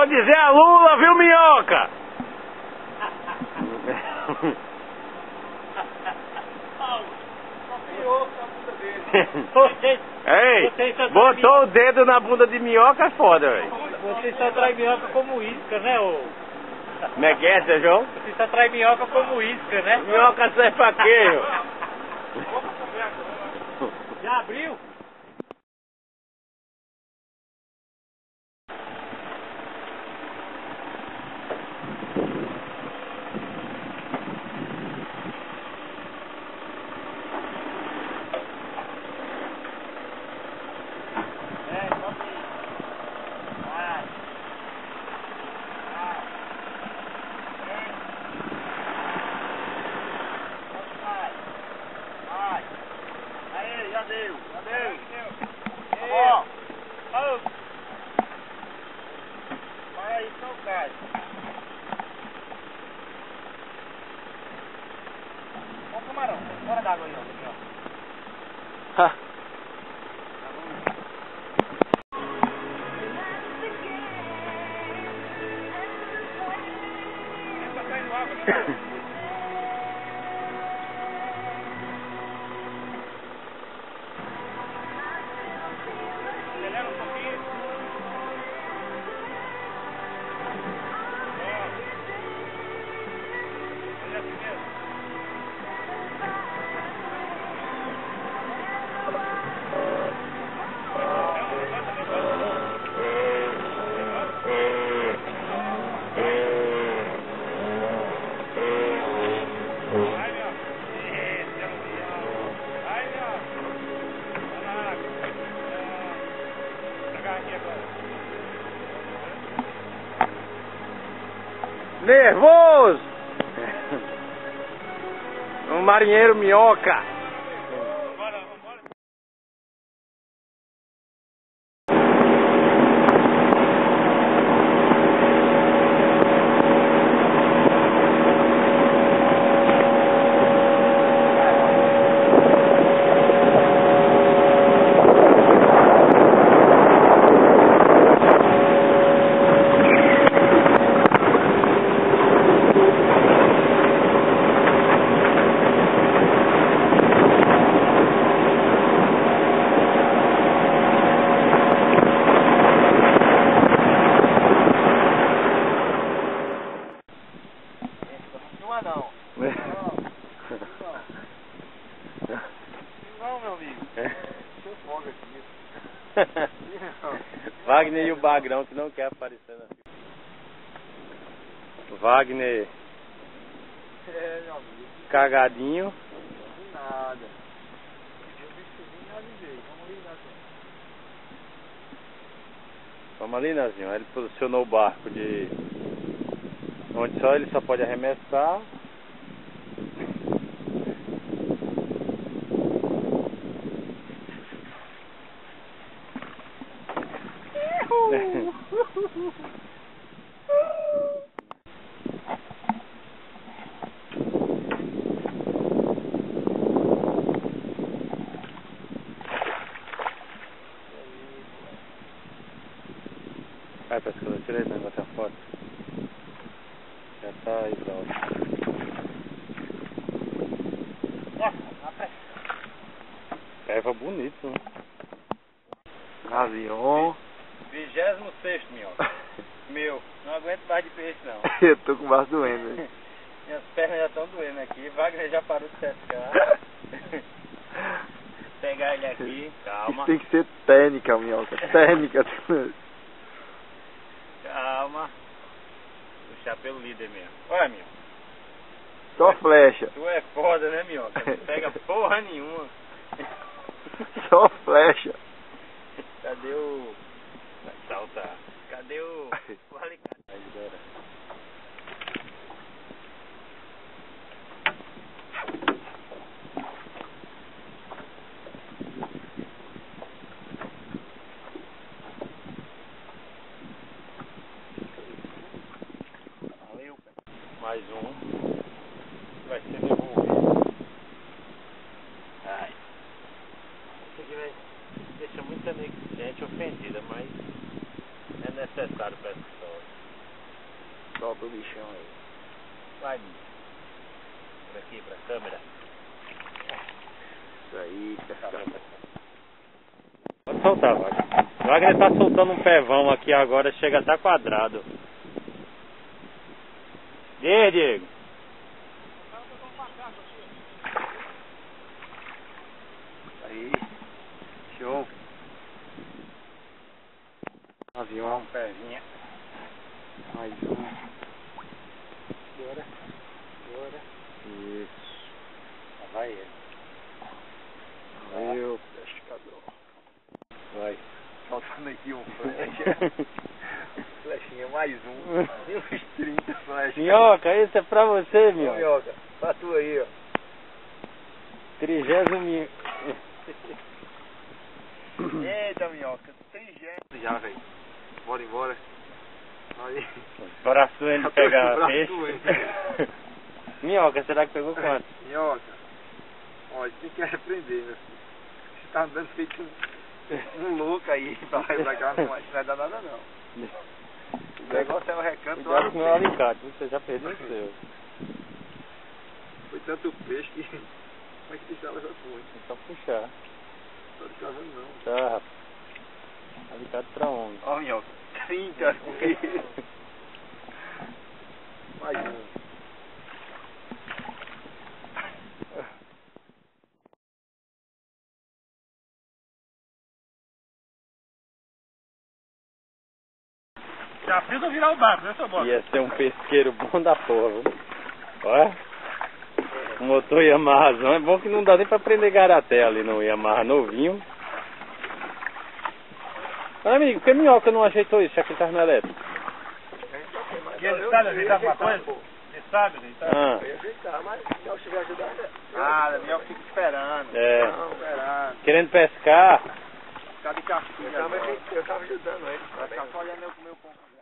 Vou dizer a Lula, viu, minhoca? Ei, botou o dedo na bunda de minhoca, é foda, velho. Você só trai minhoca como isca, né, ô? Como é que é, seu João? Você só trai minhoca como isca, né? Minhoca serve pra quê, João? Já abriu? Já deu. Ó, Vai aí, só o gás. ó o camarão, fora d'água aí, ó. Acelera um pouquinho. Olha assim mesmo. Nervoso! Um marinheiro minhoca! Não, meu amigo. Deixa fogo aqui. Wagner e o Bagrão que não quer aparecer na filme. Wagner Meu amigo. cagadinho. Nada. Eu vi subir e avisei. Vamos ali, Nazinho. Vamos ali, Nazinho. Aí ele posicionou o barco de onde só ele só pode arremessar. Vai, pescador, tira esse negócio da foto. Já tá aí, pronto. Caiva bonito, né? Nazion. 26º, minhoca. Meu, não aguento mais de peixe, não. Eu tô com o braço doendo, hein? Minhas pernas já estão doendo aqui. Wagner já parou de pescar. Pegar ele aqui, calma. Isso tem que ser técnica, minhoca. Técnica. Calma. Puxar pelo líder mesmo. Olha, minhoca. Só flecha. Tu é foda, né, minhoca? Não pega porra nenhuma. Só flecha. Cadê o... Vai saltar. Cadê o... O alicate? Aí, bora. Valeu, cara. Mais um. Vai ser devolvido. Ai. Isso aqui vai... Deixa muita gente ofendida, mas é necessário para essa história. Vai, por aqui, pra câmera. Isso aí, pescador. Pode soltar, Wagner. O Wagner tá soltando um pevão aqui agora, chega até quadrado. E aí, Diego? Aí, show. Avião, um pezinha. Mais um. Bora. Bora. Isso. Lá vai ele. Valeu, pescador. Vai. Faltando aqui um flecha. Flechinha, mais um. E uns 30 flechas. Minhoca, esse é pra você, Ô, minhoca. minhoca, pra tu aí, ó. 30º minhoca. Eita, minhoca. 30 já, velho. Bora embora. Aí. Braço de pegar Braço peixe. doendo. Minhoca, será que pegou quanto? Minhoca. Olha, tem que repreender, meu filho. Você tá andando feito um louco aí pra lá e pra cá, não vai dar nada não. O negócio é o recanto do Cuidado com o meu alicate. alicate, você já perdeu o seu. Foi tanto peixe que... Como é que deixava essa porra? É só puxar. Tô de cavando não. Tá, rapaz. Alicate pra onde? Ó, minhoca. 30 coelhos. Mais um. Já precisa virar o barco, né, seu Bob? Ia ser um pesqueiro bom da porra, viu? Olha. O motor Yamahazão. É bom que não dá nem pra prender garaté ali no Yamaha novinho. Mas, amigo, por que minhoca não ajeitou isso, já que ele tava no elétrico? E ele sabe ajeitar alguma coisa? Ele sabe ajeitar? Ah, Eu ia ajeitar, mas se eu estiver ajudando... Nada, minhoca fica esperando. é. Não, esperando. Querendo pescar. Ficar de castigo. Eu tava ajudando ele. Vai ficar só olhando eu com o meu pombo.